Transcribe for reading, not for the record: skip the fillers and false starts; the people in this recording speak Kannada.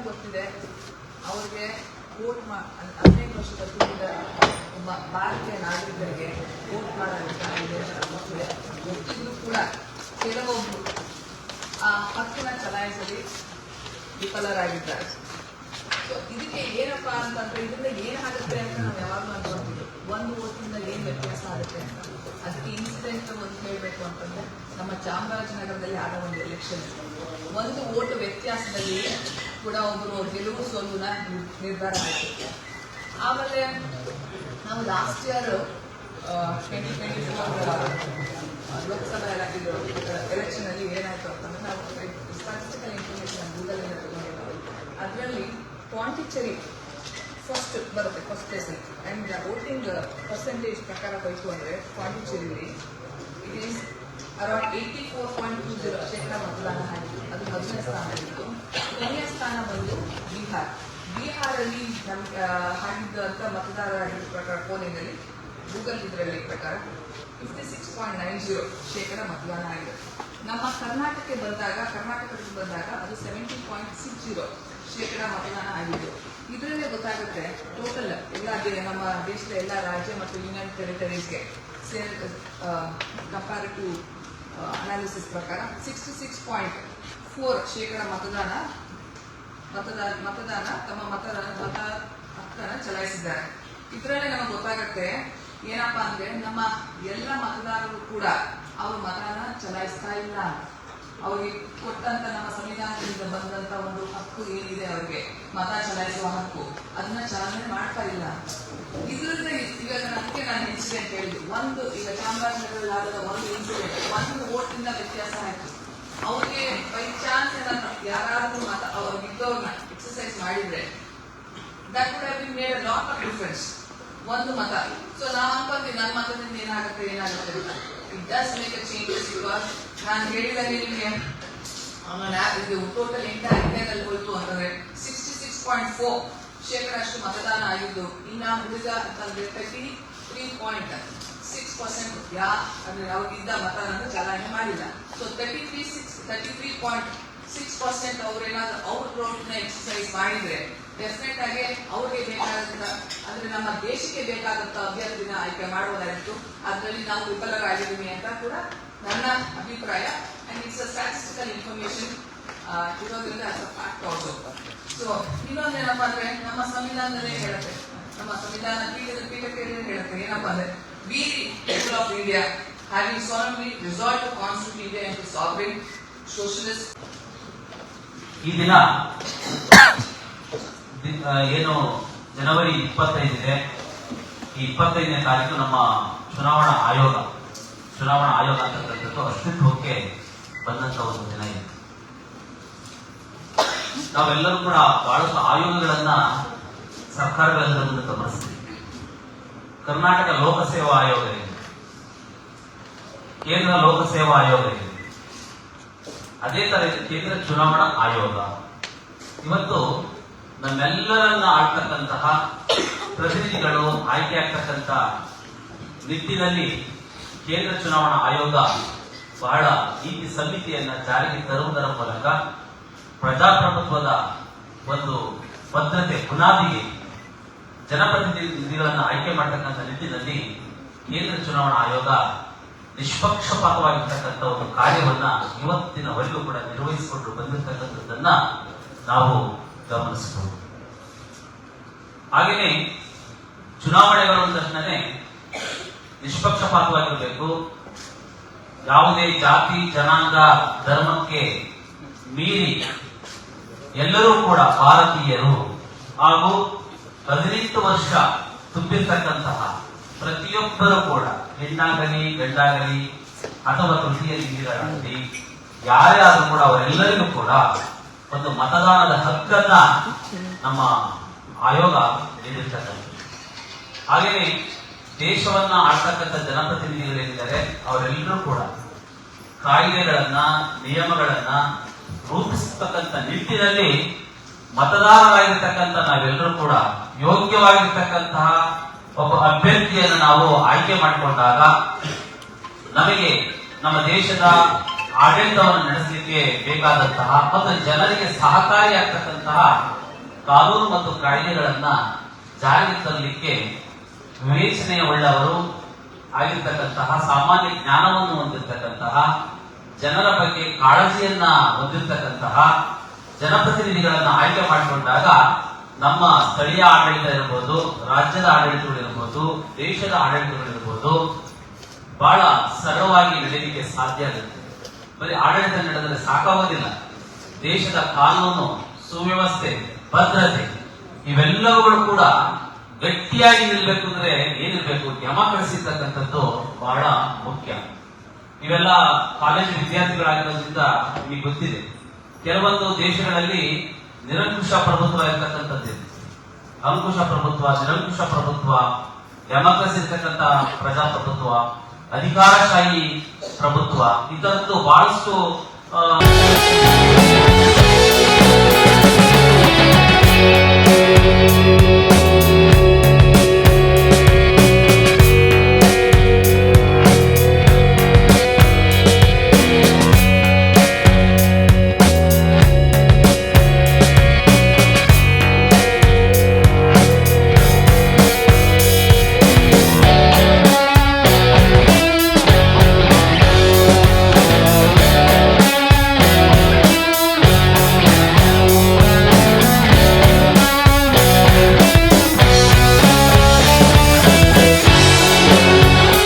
ಗೊತ್ತಿದೆ ಅವ್ರಿಗೆ ವೋಟ್ 15 ವರ್ಷದ ತುಂಬಿದ ಒಬ್ಬ ಭಾರತೀಯ ನಾಗರಿಕರಿಗೆ ವೋಟ್ ಮಾಡೋದಕ್ಕೆ ಗೊತ್ತಿದ್ದು ಕೂಡ ಕೆಲವೊಬ್ಬರು ಆ ಹಕ್ಕನ್ನ ಚಲಾಯಿಸಲಿ ವಿಫಲರಾಗಿದ್ದಾರೆ. ಸೊ ಇದಕ್ಕೆ ಏನಪ್ಪಾ ಅಂತಂದ್ರೆ ಇದರಿಂದ ಏನಾಗುತ್ತೆ ಅಂತ ನಾವು ಯಾವಾಗಲೂ ಅನ್ಕೊಂತೀವಿ. ಒಂದು ವೋಟಿಂದ ಏನ್ ವ್ಯತ್ಯಾಸ ಆಗುತ್ತೆ ಅಂತ. ಅದಕ್ಕೆ ಇನ್ಸಿಡೆಂಟ್ ಒಂದು ಹೇಳಬೇಕು ಅಂತಂದ್ರೆ ನಮ್ಮ ಚಾಮರಾಜನಗರದಲ್ಲಿ ಆದ ಒಂದು ಎಲೆಕ್ಷನ್, ಒಂದು ವೋಟ್ ವ್ಯತ್ಯಾಸದಲ್ಲಿ ಕೂಡ ಒಬ್ಬರು ಗೆಲುವು ಸೋಲುನ ನಿರ್ಧಾರ ಆಯಿತು. ಆಮೇಲೆ ನಾವು ಲಾಸ್ಟ್ ಇಯರ್ 2024 ಲೋಕಸಭಾ ಎಲೆಕ್ಷನ್ ಅಲ್ಲಿ ಏನಾಯ್ತು ಅಂತಂದ್ರೆ ನಾವು ಸ್ಟಾಟಿಸ್ಟಿಕಲ್ ಇನ್ಫಾರ್ಮೇಶನ್ ಗೂಗಲ್ ಇಂದ ತಗೊಂಡಿದ್ದೀವಿ. ಅದರಲ್ಲಿ ಪಾಂಡಿಚೇರಿ ಫಸ್ಟ್ ಬರುತ್ತೆ, first place. And voting percentage ಪ್ರಕಾರ ಹೋಯ್ತು ಅಂದ್ರೆ ಪಾಂಡಿಚೇರಿಯಲ್ಲಿ ಇಟ್ ಈಸ್ ಅರೌಂಡ್ 84.20% ಮತದಾನ ಆಯಿತು. ಅದು ಮೊದಲನೇ ಸ್ಥಾನ ಇತ್ತು. ಕೊನೆಯ ಸ್ಥಾನ ಬಂದು ಬಿಹಾರಲ್ಲಿ ನಮ್ಗೆ ಆಗಿದ್ದಂತ ಮತದಾರರ ಪ್ರಕಾರ ಪೋಲಿಂಗಲ್ಲಿ ಗೂಗಲ್ ಇದರಲ್ಲಿ ಪ್ರಕಾರ 56.90% ಮತದಾನ ಆಗಿದೆ. ನಮ್ಮ ಕರ್ನಾಟಕಕ್ಕೆ ಬಂದಾಗ ಅದು 70.60% ಮತದಾನ ಆಗಿದ್ದು. ಇದರಲ್ಲೇ ಗೊತ್ತಾಗುತ್ತೆ ಟೋಟಲ್ ಎಲ್ಲ ನಮ್ಮ ದೇಶದ ಎಲ್ಲ ರಾಜ್ಯ ಮತ್ತು ಯೂನಿಯನ್ ಟೆರಿಟರೀಸ್ಗೆ ಕಂಪ್ಯಾರಿಟಿವ್ ಅನಾಲಿಸಿಸ್ ಪ್ರಕಾರ 66.4% ಮತದಾನ ತಮ್ಮ ಮತ ಹಕ್ಕನ್ನು ಚಲಾಯಿಸಿದ್ದಾರೆ. ಇದರಲ್ಲೇ ನಮಗೆ ಗೊತ್ತಾಗುತ್ತೆ ಏನಪ್ಪಾ ಅಂದ್ರೆ ನಮ್ಮ ಎಲ್ಲ ಮತದಾರರು ಕೂಡ ಅವರು ಮತದಾನ ಚಲಾಯಿಸ್ತಾ ಇಲ್ಲ. ಅವ್ರಿಗೆ ಕೊಟ್ಟಂತ ನಮ್ಮ ಸಂವಿಧಾನದಿಂದ ಬಂದಂತ ಒಂದು ಹಕ್ಕು ಏನಿದೆ, ಅವ್ರಿಗೆ ಮತ ಚಲಾಯಿಸುವ ಹಕ್ಕು, ಅದನ್ನ ಚಾಲನೆ ಮಾಡ್ತಾ ಇಲ್ಲ. ಇದರಿಂದ ಇವಾಗ ಅದಕ್ಕೆ ನಾನು ಇನ್ಸಿಡೆಂಟ್ ಹೇಳಿದ್ದು, ಒಂದು ಈಗ ಚಾಮರಾಜನಗರದಲ್ಲಿ ಆದ ಒಂದು ಇನ್ಸಿಡೆಂಟ್, ಒಂದು ವೋಟಿಂದ ವ್ಯತ್ಯಾಸ ಆಯ್ತು. ಅವ್ರಿಗೆ ಬೈ ಚಾನ್ಸ್ ಯಾರಾದ್ರೂ ಅವ್ರಿಗಿದ್ದವ್ರನ್ನ ಎಕ್ಸರ್ಸೈಸ್ ಮಾಡಿದ್ರೆ that would have been made a lot of difference. ಒಂದು ಮತ. ಸೊ ನಾವು ಅನ್ಕೊಂತೀವಿ ನನ್ನ ಮತದಿಂದ ಏನಾಗುತ್ತೆ ಅಂತ. It does make a changes. Because ನಾನು ಹೇಳಿದಂಗೆ ನಿಮಗೆ ಇದು ಟೋಟಲ್ ಇಂಡಿಯಾದಲ್ಲಿ ಹೋಯ್ತು ಅಂತಂದ್ರೆ 66.4% ಅಷ್ಟು ಮತದಾನ ಆಗಿದ್ದು. ಇನ್ನ ಉಳಿದ ಅಂತಂದ್ರೆ 33.6% ಅಂದ್ರೆ ಅವ್ರಿಗಿದ್ದ ಮತದಾನ ಚಲಾವಣೆ ಮಾಡಿಲ್ಲ. ಸೊ 33.6% ಅವ್ರೇನಾದ್ರೂ ಅವ್ರ ರೋಡ್ನ ಎಕ್ಸರ್ಸೈಸ್ ಮಾಡಿದ್ರೆ ಡೆಫಿನೆಟ್ ಆಗಿ ಅವ್ರಿಗೆ ಬೇಕಾದಂತ ಅಂದ್ರೆ ನಮ್ಮ ದೇಶಕ್ಕೆ ಬೇಕಾದಂತ ಅಭ್ಯರ್ಥಿನ ಆಯ್ಕೆ ಮಾಡಬಹುದಾಗಿತ್ತು. ಅದರಲ್ಲಿ ನಾವು ವಿಫಲರಾಗಿದ್ದೀವಿ ಅಂತ ಕೂಡ ನನ್ನ ಅಭಿಪ್ರಾಯ. And it's a statistical information ಇರೋದ್ರಿಂದ ಫ್ಯಾಕ್ಟ್ ಆಲ್ಸೋ. ಸೊ ಇನ್ನೊಂದೇನಪ್ಪಾ ಅಂದ್ರೆ ನಮ್ಮ ಸಂವಿಧಾನದಲ್ಲೇ ಹೇಳುತ್ತೆ, ನಮ್ಮ ಸಂವಿಧಾನ ಪೀಠಕ್ಕೆ ಹೇಳುತ್ತೆ ಏನಪ್ಪಾ ಅಂದ್ರೆ we the people of India having solemnly resolved to constitute India into sovereign socialist. ಈ ದಿನ ಏನು ಜನವರಿ 25 ಇದೆ. ಈ 25ನೇ ತಾರೀಕು ನಮ್ಮ ಚುನಾವಣಾ ಆಯೋಗ ಅಂತಕ್ಕಂಥದ್ದು ಅಸ್ತಿತ್ವಕ್ಕೆ ಬಂದಂತ ಒಂದು ದಿನ ಇದೆ. ನಾವೆಲ್ಲರೂ ಕೂಡ ಬಹಳಷ್ಟು ಆಯೋಗಗಳನ್ನ ಸರ್ಕಾರಗಳ ಮುಂದೆ ಗಮನಿಸ್ತೀವಿ. ಕರ್ನಾಟಕ ಲೋಕಸೇವಾ ಆಯೋಗ ಇದೆ, ಕೇಂದ್ರ ಲೋಕಸೇವಾ ಆಯೋಗ ಇದೆ, ಅದೇ ತರ ಕೇಂದ್ರ ಚುನಾವಣಾ ಆಯೋಗ. ಇವತ್ತು ನಮ್ಮೆಲ್ಲರನ್ನ ಆಳ್ತಕ್ಕಂತಹ ಪ್ರತಿನಿಧಿಗಳು ಆಯ್ಕೆ ಆಗ್ತಕ್ಕಂಥ ನಿಟ್ಟಿನಲ್ಲಿ ಕೇಂದ್ರ ಚುನಾವಣಾ ಆಯೋಗ ಬಹಳ ನೀತಿ ಸಮಿತಿಯನ್ನ ಜಾರಿಗೆ ತರುವುದರ ಮೂಲಕ ಪ್ರಜಾಪ್ರಭುತ್ವದ ಒಂದು ಭದ್ರತೆ ಬುನಾದಿಗೆ ಜನಪ್ರತಿನಿಧಿಗಳನ್ನು ಆಯ್ಕೆ ಮಾಡತಕ್ಕಂಥ ನಿಟ್ಟಿನಲ್ಲಿ ಕೇಂದ್ರ ಚುನಾವಣಾ ಆಯೋಗ ನಿಷ್ಪಕ್ಷಪಾತವಾಗಿರ್ತಕ್ಕಂಥ ಒಂದು ಕಾರ್ಯವನ್ನ ಇವತ್ತಿನವರೆಗೂ ಕೂಡ ನಿರ್ವಹಿಸಿಕೊಂಡು ಬಂದಿರತಕ್ಕಂಥದ್ದನ್ನ ನಾವು ಗಮನಿಸಬಹುದು. ಹಾಗೆಯೇ ಚುನಾವಣೆಗಳು ಅಂದ ತಕ್ಷಣವೇ ನಿಷ್ಪಕ್ಷಪಾತವಾಗಿರಬೇಕು. ಯಾವುದೇ ಜಾತಿ ಜನಾಂಗ ಧರ್ಮಕ್ಕೆ ಮೀರಿ ಎಲ್ಲರೂ ಕೂಡ ಭಾರತೀಯರು ಹಾಗೂ 18 ವರ್ಷ ತುಂಬಿರ್ತಕ್ಕಂತಹ ಪ್ರತಿಯೊಬ್ಬರೂ ಕೂಡ ಹೆಣ್ಣಾಗಲಿ ಗಂಡಾಗಲಿ ಅಥವಾ ತೃತೀಯ ಲಿಂಗಿಗಳಾಗಲಿ ಯಾರೇ ಆದ್ರೂ ಕೂಡ ಅವರೆಲ್ಲರಿಗೂ ಕೂಡ ಒಂದು ಮತದಾನದ ಹಕ್ಕನ್ನ ನಮ್ಮ ಆಯೋಗ ನೀಡಿರ್ತಕ್ಕಂಥ. ಹಾಗೆಯೇ ದೇಶವನ್ನ ಆಳ್ತಕ್ಕಂಥ ಜನಪ್ರತಿನಿಧಿಗಳೇನಿದ್ದಾರೆ ಅವರೆಲ್ಲರೂ ಕೂಡ ಕಾಯ್ದೆಗಳನ್ನ ನಿಯಮಗಳನ್ನ ರೂಪಿಸತಕ್ಕಂಥ ನಿಟ್ಟಿನಲ್ಲಿ ಮತದಾರರಾಗಿರ್ತಕ್ಕಂಥ ನಾವೆಲ್ಲರೂ ಕೂಡ ಯೋಗ್ಯವಾಗಿರ್ತಕ್ಕಂತಹ ಒಬ್ಬ ಅಭ್ಯರ್ಥಿಯನ್ನು ನಾವು ಆಯ್ಕೆ ಮಾಡಿಕೊಂಡಾಗ ನಮಗೆ ನಮ್ಮ ದೇಶದ ಆಡಳಿತವನ್ನು ನಡೆಸಲಿಕ್ಕೆ ಬೇಕಾದಂತಹ ಮತ್ತು ಜನರಿಗೆ ಸಹಕಾರಿಯಾಗ್ತಕ್ಕಂತಹ ಕಾನೂನು ಮತ್ತು ಕಾಯ್ದೆಗಳನ್ನ ಜಾರಿಗೆ ತರಲಿಕ್ಕೆ ವಿವೇಚನೆಯ ಉಳ್ಳವರು ಆಗಿರ್ತಕ್ಕಂತಹ, ಸಾಮಾನ್ಯ ಜ್ಞಾನವನ್ನು ಹೊಂದಿರತಕ್ಕಂತಹ, ಜನರ ಬಗ್ಗೆ ಕಾಳಜಿಯನ್ನ ಹೊಂದಿರತಕ್ಕಂತಹ ಜನಪ್ರತಿನಿಧಿಗಳನ್ನ ಆಯ್ಕೆ ಮಾಡಿಕೊಂಡಾಗ ನಮ್ಮ ಸ್ಥಳೀಯ ಆಡಳಿತ ಇರ್ಬೋದು, ರಾಜ್ಯದ ಆಡಳಿತಗಳಿರ್ಬೋದು, ದೇಶದ ಆಡಳಿತಗಳಿರ್ಬೋದು ಬಹಳ ಸರಳವಾಗಿ ನಡೆಯಲಿಕ್ಕೆ ಸಾಧ್ಯ ಆಗುತ್ತೆ. ಬರೀ ಆಡಳಿತ ನಡೆದರೆ ಸಾಕಾಗೋದಿಲ್ಲ. ದೇಶದ ಕಾನೂನು, ಸುವ್ಯವಸ್ಥೆ, ಭದ್ರತೆ ಇವೆಲ್ಲವುಗಳು ಕೂಡ ಗಟ್ಟಿಯಾಗಿ ನಿಲ್ಬೇಕು ಅಂದ್ರೆ ಏನಿರ್ಬೇಕು? ಡೆಮಾಕ್ರಸಿ ಇರ್ತಕ್ಕಂಥದ್ದು ಬಹಳ ಮುಖ್ಯ. ಇವೆಲ್ಲ ಕಾಲೇಜು ವಿದ್ಯಾರ್ಥಿಗಳಾಗಿರೋದ್ರಿಂದ ನಿಮಗೆ ಗೊತ್ತಿದೆ. ಕೆಲವೊಂದು ದೇಶಗಳಲ್ಲಿ ನಿರಂಕುಶ ಪ್ರಭುತ್ವ ಇರ್ತಕ್ಕಂಥದ್ದಿದೆ. ಅಂಕುಶ ಪ್ರಭುತ್ವ, ನಿರಂಕುಶ ಪ್ರಭುತ್ವ, ಡೆಮಾಕ್ರಸಿ ಇರ್ತಕ್ಕಂಥ ಪ್ರಜಾಪ್ರಭುತ್ವ, ಅಧಿಕಾರಶಾಹಿ ಪ್ರಭುತ್ವ, ಇದರದ್ದು ಬಹಳಷ್ಟು